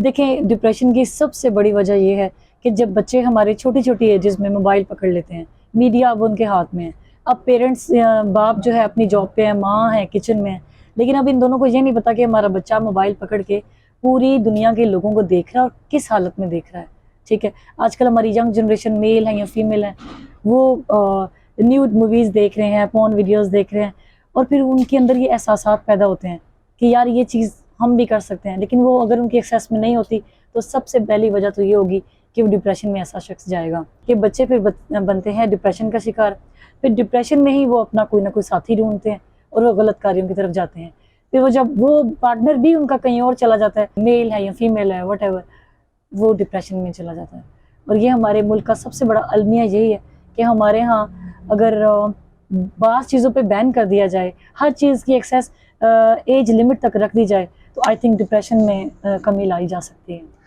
دیکھیں ڈپریشن کی سب سے بڑی وجہ یہ ہے کہ جب بچے ہمارے چھوٹی چھوٹی ایجز میں موبائل پکڑ لیتے ہیں، میڈیا اب ان کے ہاتھ میں ہے۔ اب پیرنٹس باپ جو ہے اپنی جاب پہ ہے، ماں ہے کچن میں ہے، لیکن اب ان دونوں کو یہ نہیں پتا کہ ہمارا بچہ موبائل پکڑ کے پوری دنیا کے لوگوں کو دیکھ رہا ہے اور کس حالت میں دیکھ رہا ہے۔ ٹھیک ہے، آج کل ہماری ینگ جنریشن میل ہے یا فیمیل ہے، وہ نیوڈ موویز دیکھ رہے ہیں، پورن ویڈیوز دیکھ رہے ہیں، اور پھر ان کے اندر یہ احساسات پیدا ہوتے ہیں کہ یار یہ چیز ہم بھی کر سکتے ہیں، لیکن وہ اگر ان کی ایکسیس میں نہیں ہوتی تو سب سے پہلی وجہ تو یہ ہوگی کہ وہ ڈپریشن میں ایسا شخص جائے گا کہ بچے پھر بنتے ہیں ڈپریشن کا شکار۔ پھر ڈپریشن میں ہی وہ اپنا کوئی نہ کوئی ساتھی ڈھونڈتے ہیں اور وہ غلط کاریوں کی طرف جاتے ہیں۔ پھر وہ جب وہ پارٹنر بھی ان کا کہیں اور چلا جاتا ہے، میل ہے یا فیمیل ہے وٹ ایور، وہ ڈپریشن میں چلا جاتا ہے۔ اور یہ ہمارے ملک کا سب سے بڑا المیہ یہی ہے کہ ہمارے ہاں اگر بعض چیزوں پہ بین کر دیا جائے، ہر چیز کی ایکسیس ایج لمٹ تک رکھ دی جائے، تو آئی تھنک ڈپریشن میں کمی لائی جا سکتی ہے۔